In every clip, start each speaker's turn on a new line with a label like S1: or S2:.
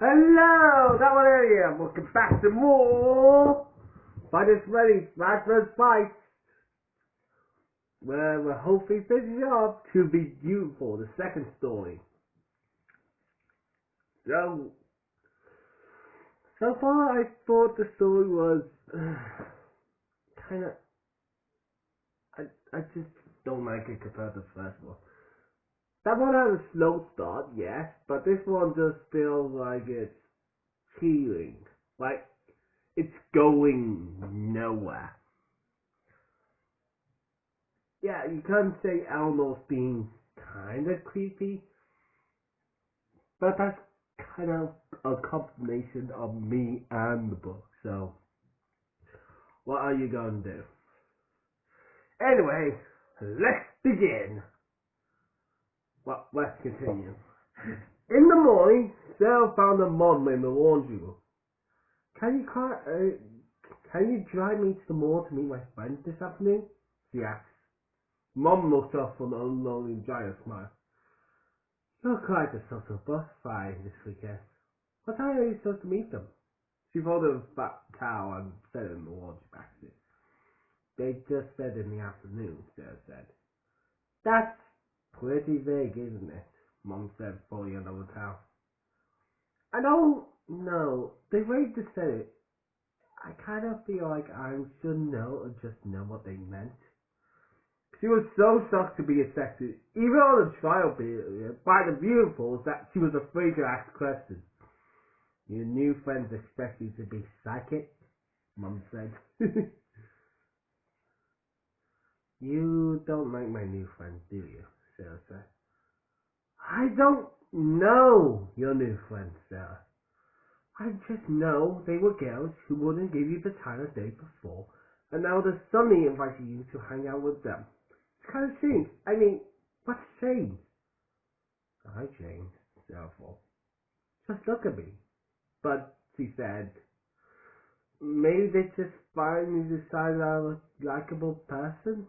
S1: Hello, that one area. Welcome back to more Fighters Ready, Frights. Where we're hopefully finishing off to be Beauitful, the second story. So far I thought the story was kinda, I just don't like it compared to the first one. That one had a slow start, yes, but this one just feels like it's healing. Like, it's going nowhere. Yeah, you can say Elmo's being kinda creepy, but that's kind of a combination of me and the book, so what are you gonna do? Anyway, let's begin. Well, let's continue. In the morning, Sarah found a mom in the laundry room. Can you drive me to the mall to meet my friends this afternoon? She asked. Mom looked up with an unlovely giant smile. You're quite a sort of bus flying this weekend. What time are you supposed to meet them? She folded a fat towel and set it in the laundry basket. They just said in the afternoon, Sarah said. That's pretty vague, isn't it? Mom said, folding another towel. I don't know. The way they said it, I kind of feel like I should know or just know what they meant. She was so shocked to be accepted, even on the trial period, by the Beauitfuls that she was afraid to ask questions. Your new friends expect you to be psychic, Mum said. You don't like my new friends, do you? Sarah said. I don't know your new friends, Sarah. I just know they were girls who wouldn't give you the time of day before, and now they're suddenly inviting you to hang out with them. It's kind of strange. I mean, what's changed? I changed, Sarah thought. Just look at me. But, she said, maybe they just finally decided I was a likable person?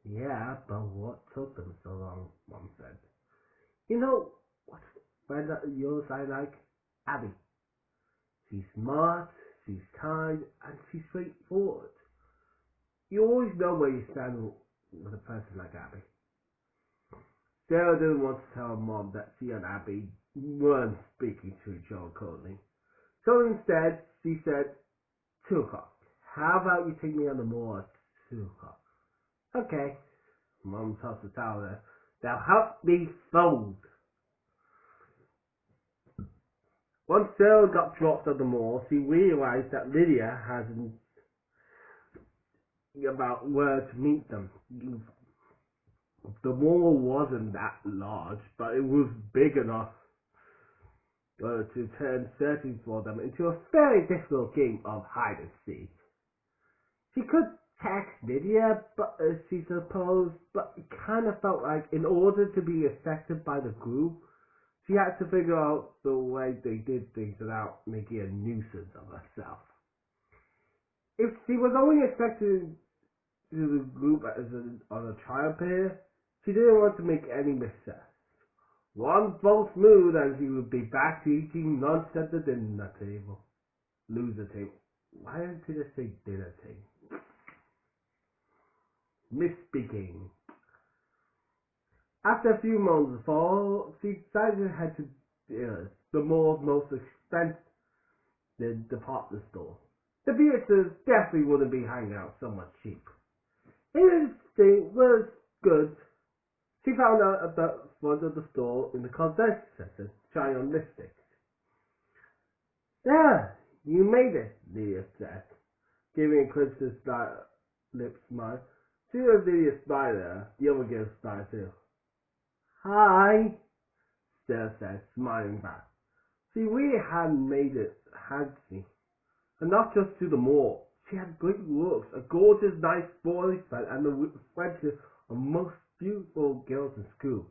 S1: Yeah, but what took them so long, Mom said. You know, what friend of yours I like? Abby. She's smart, she's kind, and she's straightforward. You always know where you stand with a person like Abby. Sarah didn't want to tell her Mom that she and Abby weren't speaking to each other currently. So instead, she said, 2 o'clock. How about you take me on the mall at 2 o'clock? Okay. Mom tossed the towel there. Now help me fold. Once Sarah got dropped at the mall, she realized that Lydia hadn't about where to meet them. The mall wasn't that large, but it was big enough to turn searching for them into a very difficult game of hide and seek. She could text Lydia, but she supposed, but it kind of felt like in order to be accepted by the group, she had to figure out the way they did things without making a nuisance of herself. If she was only accepted to the group on a trial period, she didn't want to make any missteps. One false move and she would be back to eating lunch at the dinner table. Loser table. Why did I say dinner table? Misspeaking. After a few months of fall, she decided to head to the mall's most expensive department store. The Beauitfuls definitely wouldn't be hanging out somewhat cheap. Instinct was good. She found out at the front of the store in the cosmetics section, trying on lipsticks. There, you made it, Lydia said, giving a Christmas lip smile. She was Lydia's smile there. The other girl smiled too. Hi, Sarah said, smiling back. She really hadn't made it, had she? And not just to the mall. She had great looks, a gorgeous, nice boyfriend, and the friendship of most beautiful girls in school.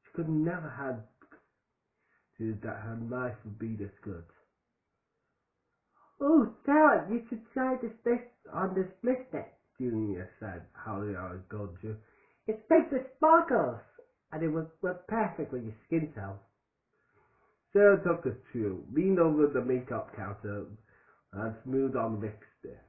S1: She could never have that her life would be this good. Oh, Sarah, you should try this on this lipstick, Junior said, holding out his gold jewel. It makes it sparkles, and it will work perfect with your skin tone. Sarah took the two, leaned over the makeup counter, and smoothed on the lipstick.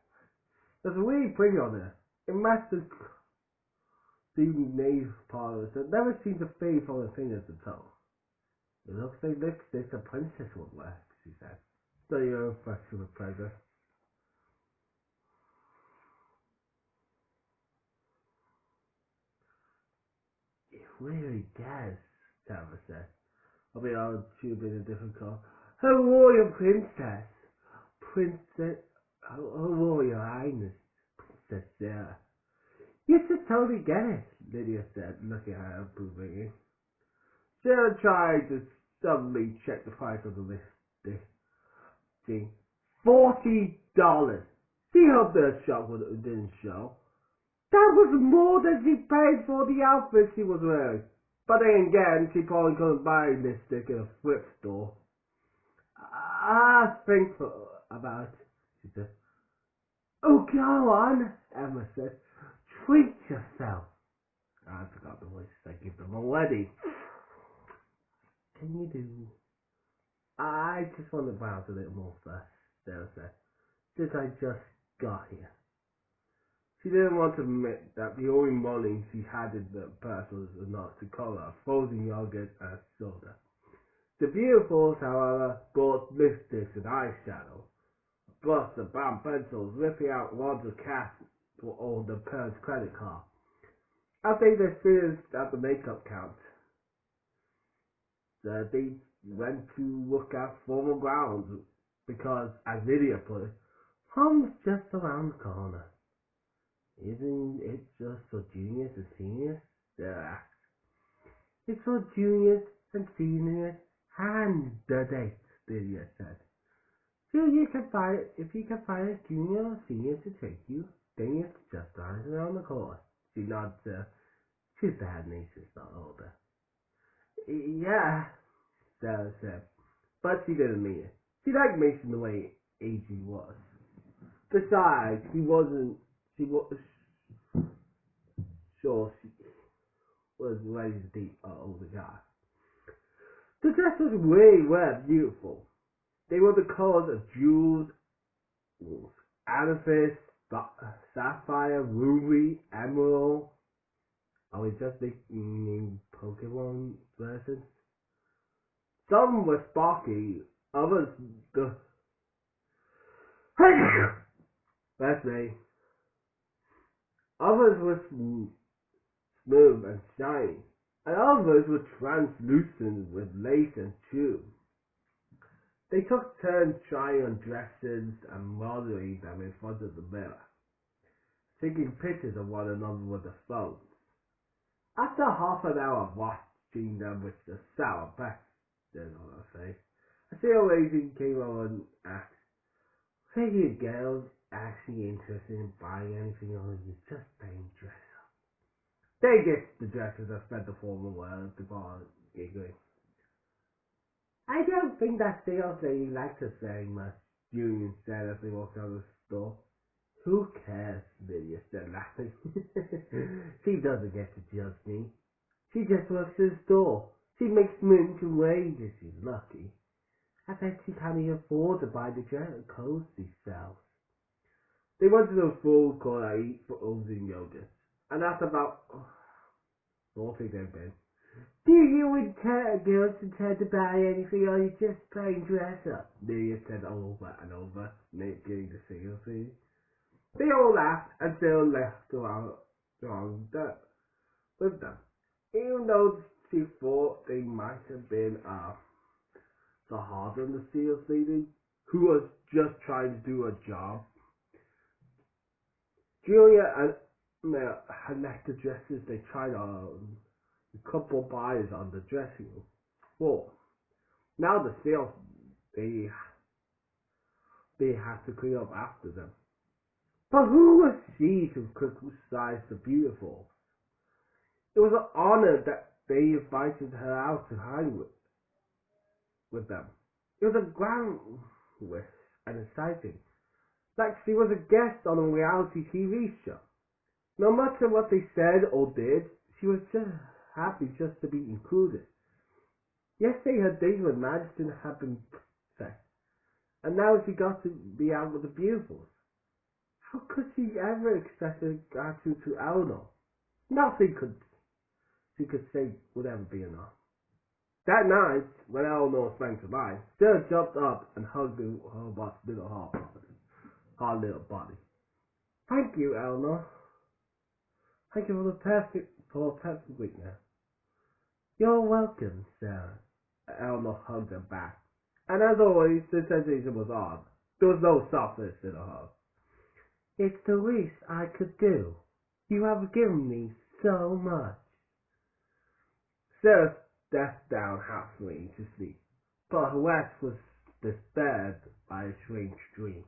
S1: There's really pretty on there. It matched the nail polish that never seemed to fade from her fingers at all. It looks like lipstick a princess would wear, she said. So you're reflection with pleasure. It really does, Sarah said. I'll be honest, she would be in a different car. Her royal princess. Princess. Her royal highness. Princess Sarah. You should totally get it, Lydia said, looking at her approvingly. Sarah tried to suddenly check the price of the list. $40. She hoped her shock didn't show. That was more than she paid for the outfit she was wearing. But then again, she probably couldn't buy lipstick in a thrift store. Think about it, she said. Oh, go on, Emma said. Treat yourself. I forgot the voice I give them already. Can you do? I just want to browse a little more first, Sarah said, since I just got here. She didn't want to admit that the only money she had in the purse was enough to cover frozen yogurt and soda. The Beautifuls, however, bought lipsticks and eyeshadow, plus the brown pencils, ripping out wads of cash for all the parents' credit card. After they finished at the makeup count, they went to look at formal grounds because, as Lydia put it, home's just around the corner. Isn't it just for juniors and seniors? Sarah asked. It's for juniors and seniors and the dates, Lydia said. So if you can find a junior or senior to take you, then it's just around the corner. She nodded. She's the head niece, she's not older. Yeah, Sarah said, but she didn't mean it. She liked Mason the way AG was. Besides, she was sure she was ready to date an older guy. The dresses were beautiful. They were the colors of jewels, amethyst, sapphire, ruby, emerald. Are we just making Pokemon versions? Some were sparkly, others that's me. Others were smooth and shiny, and others were translucent with lace and tube. They took turns trying on dresses and modeling them in front of the mirror, taking pictures of one another with their phones. After half an hour of watching them with the sour bastard on her face, a sale lady came over and asked, "Are you girls actually interested in buying anything, or are you just playing dress up?" They ditched the dresses and spent the formal wear before giggling. "I don't think that sales lady likes us very much," Julian said as they walked out of the store. "Who cares?" Lydia said, laughing. "She doesn't get to judge me. She just works in the store. She makes minimum wages. She's lucky. I bet she can't even afford to buy the clothes she sells." They went to the food court and eat frozen yogurt, and that's about all they've been. "Do you girls intend to buy anything, or are you just playing dress up?" Lydia said over and over, getting the single thing. They all laughed and still left around with them, even though she thought they might have been the hard on the sales lady, who was just trying to do a job. Julia and Mel had left the dresses they tried on a couple buyers on the dressing floor. Now the sales they had to clean up after them. But who was she to criticize the Beautiful? It was an honor that they invited her out to hang with them. It was a grand wish and exciting, like she was a guest on a reality TV show. No matter what they said or did, she was just happy just to be included. Yesterday her days with Madison had been perfect, and now she got to be out with the Beautifuls. How could she ever express her gratitude to Eleanor? Nothing she could say would ever be enough. That night, when Eleanor sprang to life, Sarah jumped up and hugged her little hard little body. Thank you, Eleanor. Thank you for a perfect week now. You're welcome, Sarah. Eleanor hugged her back. And as always, the sensation was odd. There was no softness in her hug. It's the least I could do. You have given me so much. Sarah stepped down halfway to sleep, but her rest was disturbed by a strange dream.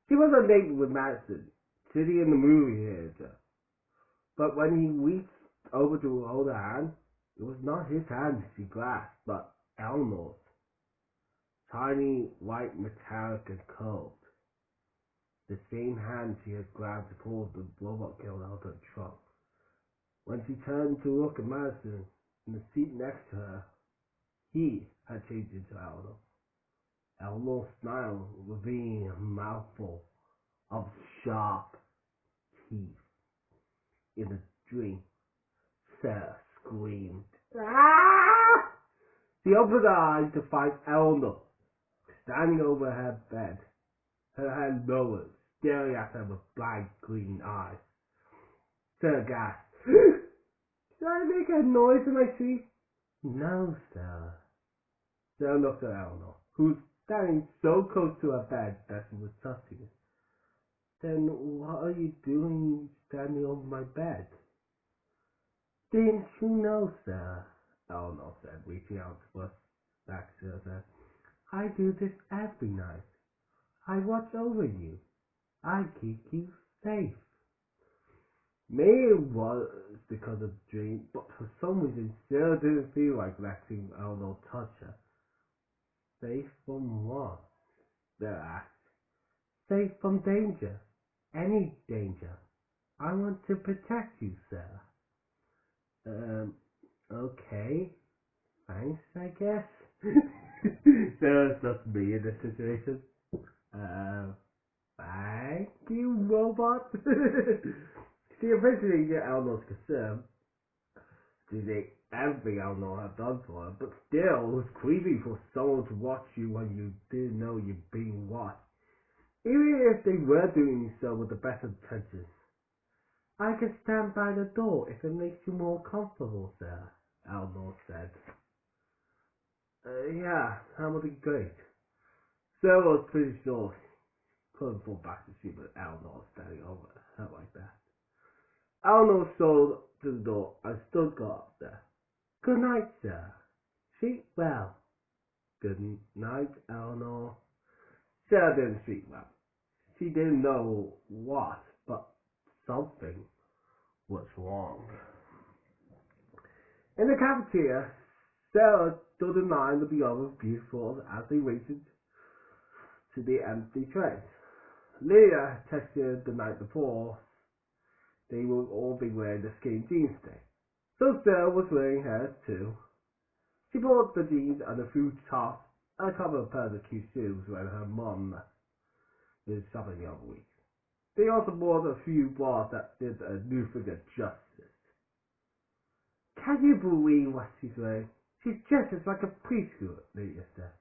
S1: She was naked with Madison, sitting in the movie theater, but when he reached over to hold her hand, it was not his hand she grasped, but Eleanor's, tiny, white, metallic, and cold. The same hand she had grabbed to pull the robot girl out of the trunk. When she turned to look at Madison in the seat next to her, he had changed into Eleanor. Eleanor smiled, revealing a mouthful of sharp teeth. In the dream, Sarah screamed. Ah! She opened her eyes to find Eleanor standing over her bed, her head lowered, staring at her with blank green eyes. Sarah gasped. Did I make a noise in my sleep? No, Sarah. Sarah looked at Eleanor, who was standing so close to her bed that she was touching it. Then what are you doing standing over my bed? Didn't you know, Sarah? Eleanor said, reaching out to us back to her. I do this every night. I watch over you. I keep you safe. Maybe it was because of the dream, but for some reason Sarah didn't feel like letting Eleanor touch her. Safe from what? Sarah asked. Safe from danger. Any danger. I want to protect you, Sarah. Okay. Thanks, I guess. Sarah's just me in this situation. Thank you, robot. She eventually get Eleanor's concern. She did everything Eleanor had done for her, but still, it was creepy for someone to watch you when you didn't know you're being watched, even if they were doing so with the best intentions. I can stand by the door if it makes you more comfortable, sir, Eleanor said. Yeah, that would be great. Sarah was pretty sure she couldn't fall back to sleep with Eleanor standing over her like that. Eleanor strolled to the door and stood got up there. Good night, sir. Sleep well. Good night, Eleanor. Sarah didn't sleep well. She didn't know what, but something was wrong. In the cafeteria, Sarah stood in line with the other Beauitfuls as they waited to the empty trays. Leah texted the night before they would all be wearing the skinny jeans today, so Sarah was wearing hers too. She bought the jeans and a few tops and a couple of pairs of cute shoes when her mum was shopping the other week. They also bought a few bras that did a new figure justice. Can you believe what she's wearing? She's dressed like a preschooler, Lydia said.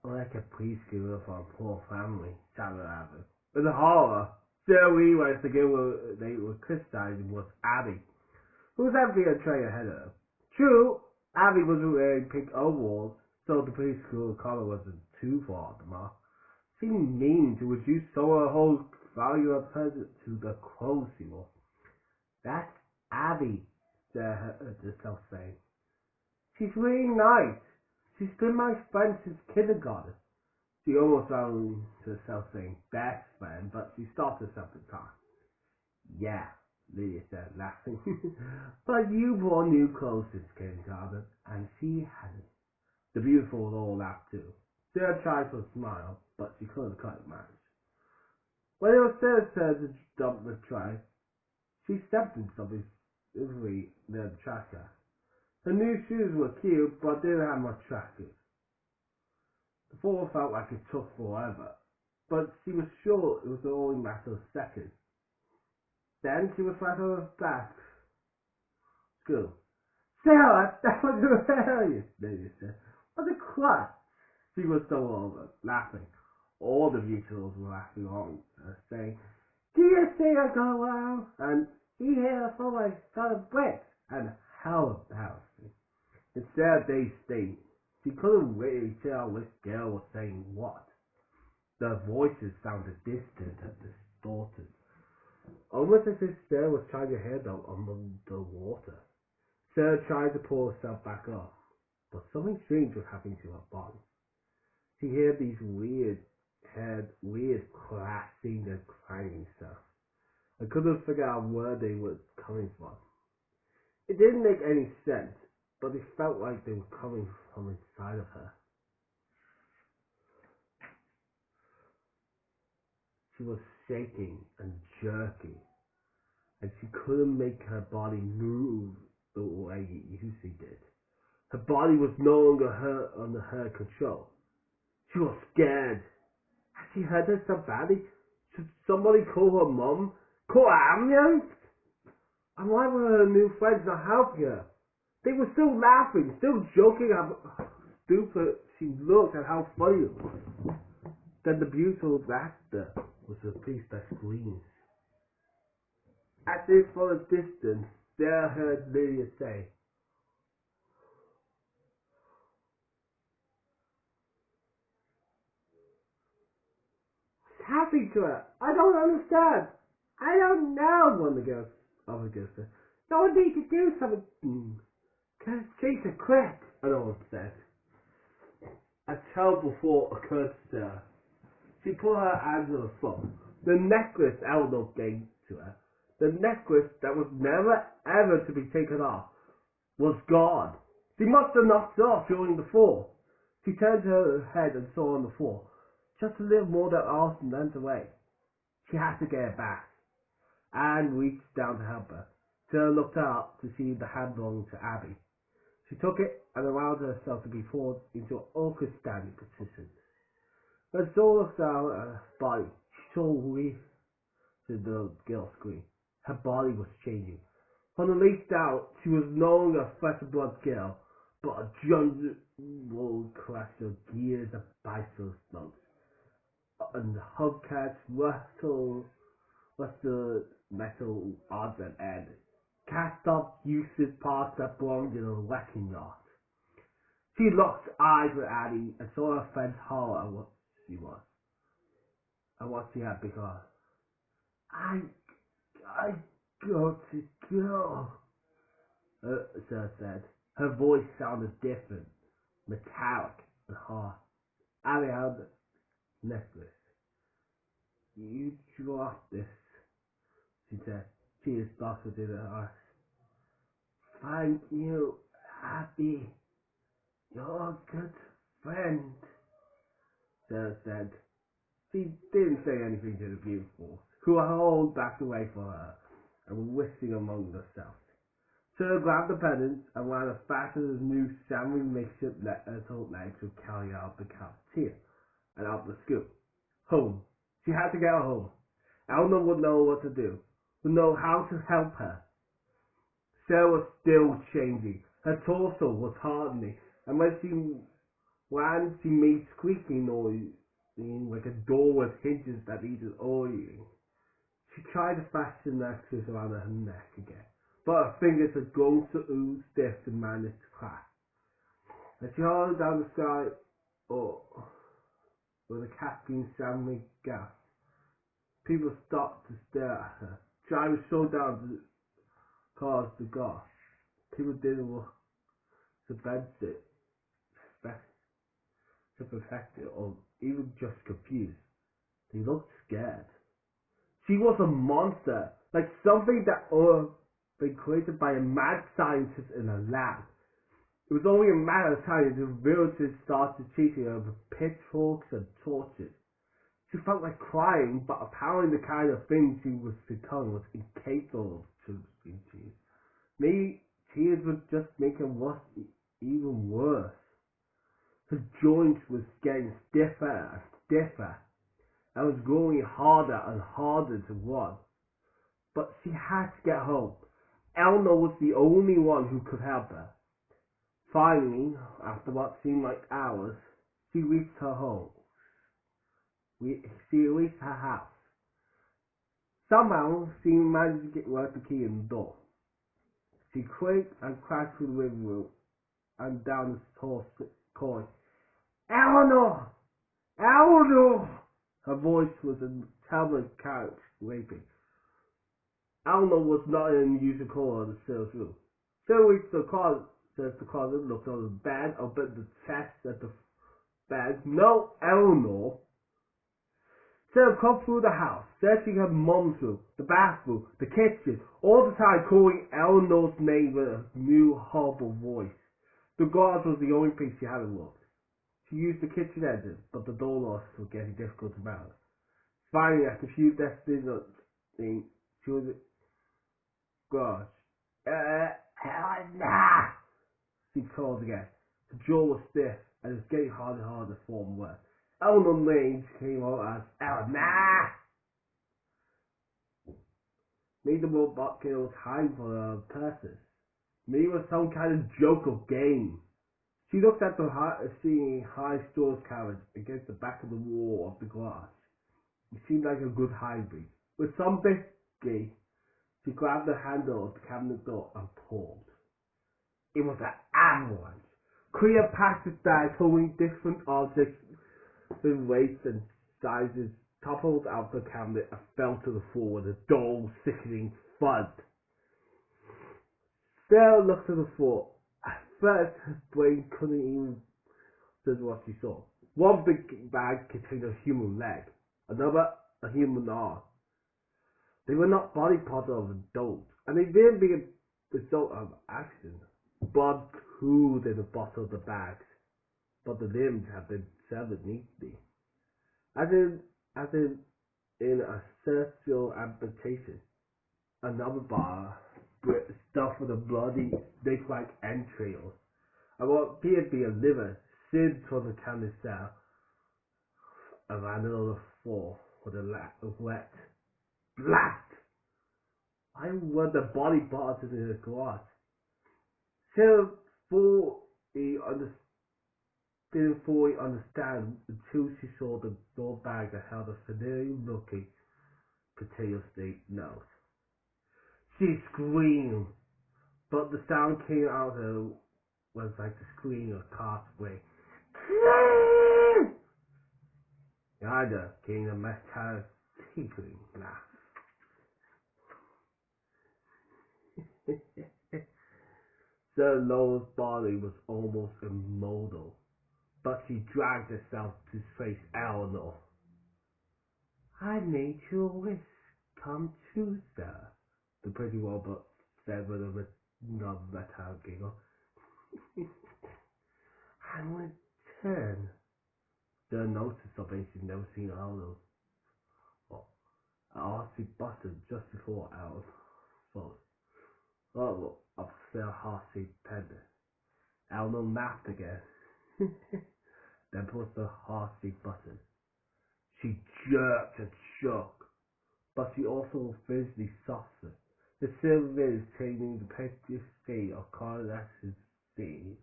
S1: Like a preschooler for a poor family, shouted Abby. With horror, Sarah realized the girl they were criticizing was Abby, who was emptying a tray ahead of her. True, Abby was wearing pink overalls, so the preschool color wasn't too far off the mark. Seemed mean to reduce some of her whole value of present to the clothes she wore. That's Abby, Sarah heard herself saying. She's really nice. She's been my friend since kindergarten. She almost found herself saying best friend, but she stopped herself in time. Yeah, Lydia said, laughing. But you wore new clothes since kindergarten, and she hadn't. The Beautiful all laughed too. Sarah tried to smile, but she couldn't quite manage. When it was Sarah's turn to dump the tray, she stepped in something slippery near the trash can. Her new shoes were cute, but didn't have much traction. The fall felt like it took forever, but she was sure it was only a matter of seconds. Then she was right on her back. School. Sarah, that was hilarious, Lady said. What a crap. She was so over, laughing. All the Beautifuls were laughing on, saying, do you see her go out? And he here for my son bricks. And how embarrassing. Instead, they stayed. She couldn't really tell which girl was saying what. Their voices sounded distant and distorted, almost as if Sarah was trying to hear them among the water. Sarah tried to pull herself back up, but something strange was happening to her body. She heard these weird crashing and clanging sounds. I couldn't figure out where they were coming from. It didn't make any sense, but it felt like they were coming from inside of her. She was shaking and jerking, and she couldn't make her body move the way it usually did. Her body was no longer under her control. She was scared. Had she hurt herself badly? Should somebody call her mum? Call her ambulance? And why were her new friends not helping her? They were still laughing, still joking how stupid she looked and how funny it was. Then the beautiful laughter was replaced by screams. As if from a distance, Sarah heard Lydia say, what's happening to her? I don't understand. I don't know, one of the other girls said. No one needs to do something. Chase her quick, another one said. A terrible thought occurred to Sarah. She put her hands on her phone. The necklace Eleanor gave to her, the necklace that was never ever to be taken off, was gone. She must have knocked it off during the fall. She turned her head and saw on the floor, just a little more than an length away. She had to get it back. Anne reached down to help her. Sarah looked up to see the hand belonged to Abby. She took it and allowed herself to be forced into an awkward standing position. When Sarah looked down at her body, she saw the girl scream. Her body was changing. From the waist down, she was no longer a flesh and blood girl, but a jungle clash of gears and bicycle spokes. And hubcaps rustled metal odds and ends. Cast off useless parts that belonged in a wrecking yard. She locked eyes with Addie and saw her friend's horror at what she was, and what she had become. I got to go, Sarah said. Her voice sounded different, metallic and hard. Addie held the necklace. You dropped this, she said. Tears sparkled in her eyes. Thank you, Abby. You're a good friend, Sarah said. She didn't say anything to the Beautiful, who all backed away from her and were whistling among themselves. Sarah grabbed the pendant and ran as fast as his new Samuel makeshift little legs would carry her out the cafeteria and out the school. Home. She had to get her home. Eleanor would know what to do, would know how to help her. Sarah was still changing. Her torso was hardening, and when she ran, she made squeaking noise like a door with hinges that needed oiling. She tried to fasten the necklace around her neck again, but her fingers had grown so stiff and managed to clasp. As she hurled down the sky, with a cackling sounding gasp, people stopped to stare at her. Drivers slowed down the cars to gasp. People didn't look to perfect it, or even just confused. They looked scared. She was a monster, like something that been created by a mad scientist in a lab. It was only a matter of time until villagers started chasing her with pitchforks and torches. She felt like crying, but apparently the kind of thing she was becoming was incapable of achieving. Maybe tears would just make him even worse. His joints was getting stiffer and stiffer, and was growing harder and harder to run. But she had to get home. Eleanor was the only one who could help her. Finally, after what seemed like hours, she reached her home. She reached her house. Somehow, she managed to work the key in the door. She creaked and crashed through the living room and down the tall corridor. Eleanor! Eleanor! Her voice was a terrible couch raping. Eleanor was not in the usual corner of the Sarah's room. Sarah reached the closet, looked on the bed, opened the chest at the bed. No Eleanor! Sarah crawled through the house, searching her mom's room, the bathroom, the kitchen, all the time calling Eleanor's name with a new horrible voice. The garage was the only place she hadn't looked. She used the kitchen engine, but the door locks were getting difficult to mount. Finally, after a few desperate things, she was in the garage. Eleanor! She called again. The jaw was stiff, and it was getting harder and harder to form words. Eleanor Lane came out as Eleanor! Maybe the robot killer was hiding for a purpose. Maybe it was some kind of joke or game. She looked at the high storage cabinet against the back of the wall of the glass. It seemed like a good hybrid. With some difficulty, she grabbed the handle of the cabinet door and pulled. It was an avalanche. Clear plastic bags holding different objects in weights and sizes toppled out the cabinet and fell to the floor with a dull, sickening thud. Sarah looked at the floor. At first, her brain couldn't even see what she saw. One big bag contained a human leg, another a human arm. They were not body parts of adults, and they didn't be a result of accident. Blood cooled in the bottom of the bags, but the limbs had been severed neatly, as in a surgical amputation. Another bar stuffed with a bloody, snake-like entrails, and what appeared to be a liver slid from the canvas cell and landed on the floor with a wet blast. I were the body parts in the glass. Sarah didn't fully understand until she saw the door bag that held a familiar-looking potato-shaped nose. She screamed, but the sound came out of her was like the scream of a calf's wing. Behind her came a metallic tinkling laugh. Sarah Lowe's body was almost immobile, but she dragged herself to face Eleanor. I made your wish come true, sir, the pretty robot said with a metallic giggle. And return. Sarah noticed something she'd never seen Eleanor. An RC button just before Eleanor spoke. Oh, up Sarah Harsey pendant. Eleanor laughed again, then pushed the Harsey button. She jerked and shook, but she also physically softened. The silver is changing the picture state of Carlos's skin.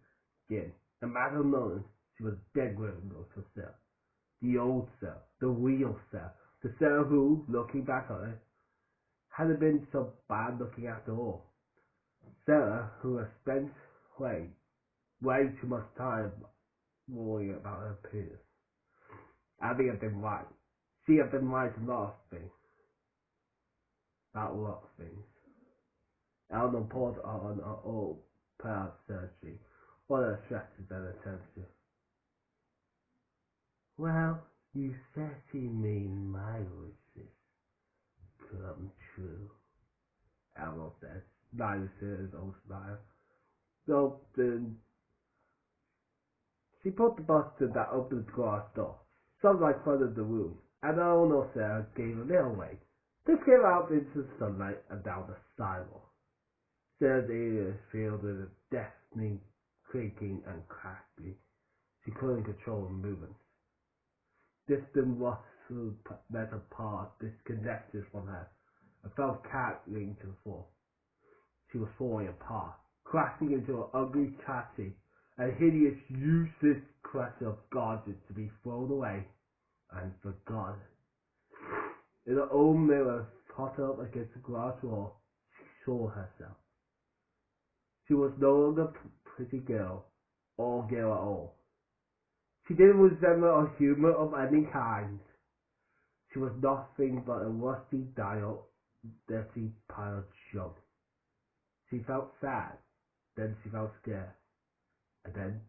S1: A matter of moments, she was dead weight of herself. The old self, the real self, the Sarah who, looking back on it, hadn't been so bad looking after all. Sarah, who had spent way too much time worrying about her appearance. Abby had been right. She had been right about a lot of things. Eleanor poured on her old proud surgery, all her stresses and attention. Well, you certainly made my wishes come true, Eleanor said, smiling to his old smile. So then she put the button that opened the glass door. Sunlight flooded the room, and Eleanor Sarah gave a little way. They came out into the sunlight and down the sidewalk. Sarah's ears filled with a deafening creaking and cracking. She couldn't control her movements. Distant rustled metal parts disconnected from her and fell cackling to the floor. She was falling apart, crashing into an ugly chassis, a hideous, useless cluster of garbage to be thrown away and forgotten. In an old mirror propped up against the glass wall, she saw herself. She was no longer a pretty girl, or girl at all. She didn't resemble a human of any kind. She was nothing but a rusty dial, dirty pile of junk. She felt sad, then she felt scared, and then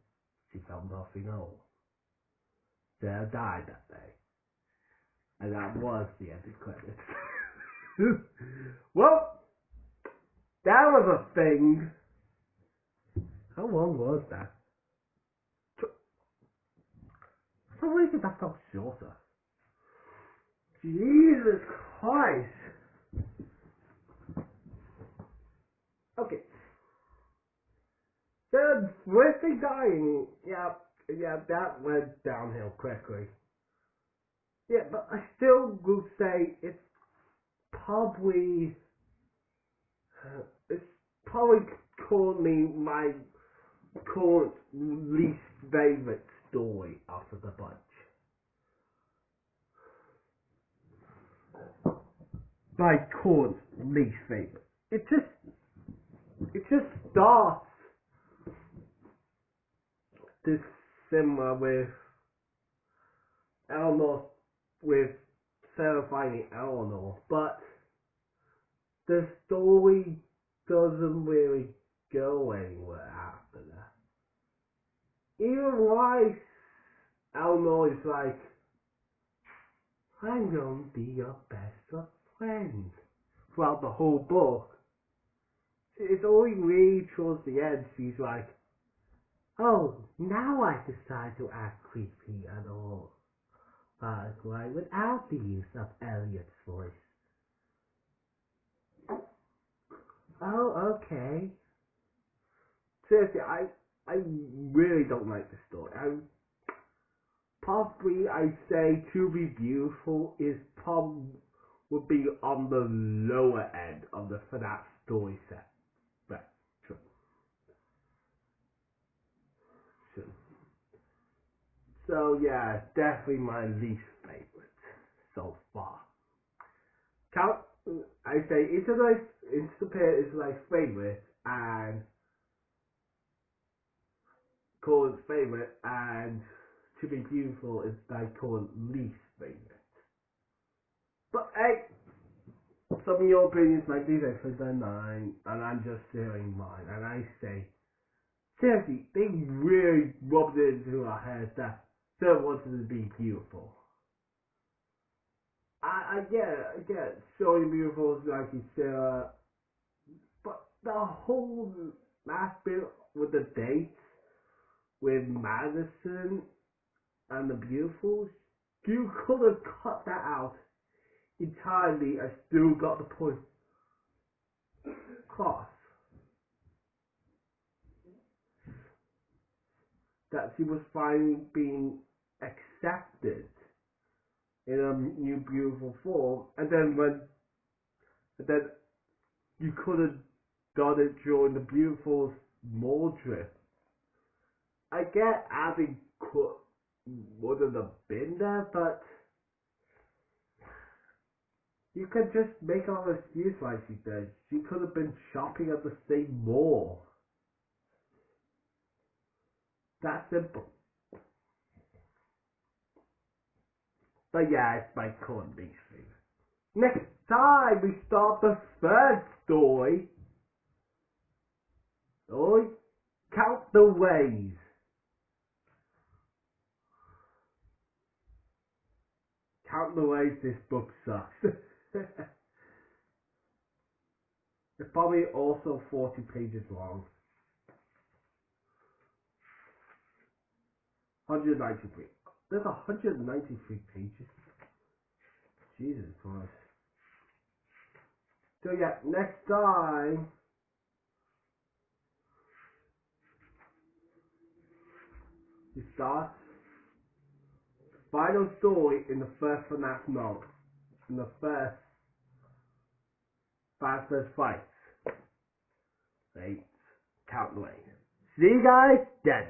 S1: she felt nothing at all. Sarah died that day, and that was the end of credits. Well, that was a thing. How long was that? For some reason that felt shorter. Jesus Christ. Okay. The Thrifty dying, yeah, that went downhill quickly. Yeah, but I still would say it's probably currently my current least favorite story out of the bunch. My current least favorite. It just starts this similar with Eleanor, with Sarah finding Eleanor, but the story doesn't really go anywhere after that. Even why Eleanor is like, I'm going to be your best of friends throughout the whole book. It's only really towards the end she's like, oh, now I decide to act creepy and all. But right, without the use of Elliot's voice. Oh, okay. Seriously, I really don't like the story. I'd say To Be Beautiful is would be on the lower end of the FNaF story set. Right, sure. So yeah, definitely my least favorite so far. Count, I say Into the Pit is my favorite, and Colin's favorite, and To Be Beautiful is my Colin's least favorite. But hey, some of your opinions might be different than mine, and I'm just sharing mine. And I say, seriously, they really rubbed it into our heads that Sarah wanted to be beautiful. I get it. Showing beautiful is like you Sarah, but the whole last bit with the dates with Madison and the Beautifuls, you could have cut that out entirely and still got the point across. That she was finally being accepted in a new beautiful form, and then you could have done it during the Beautiful's Mordred. I get Abby wouldn't have been there, but you could just make all an excuse like she did. She could have been shopping at the same mall. That simple. But yeah, it's my current least favorite. Next time we start the third story. Oh, count the ways. Count the ways this book sucks. It's probably also 40 pages long. 193. There's 193 pages. Jesus Christ. So yeah, next time It starts. Final story in the first FNaF mode. In the first Fazbear's Frights. 8. Count away. See you guys then.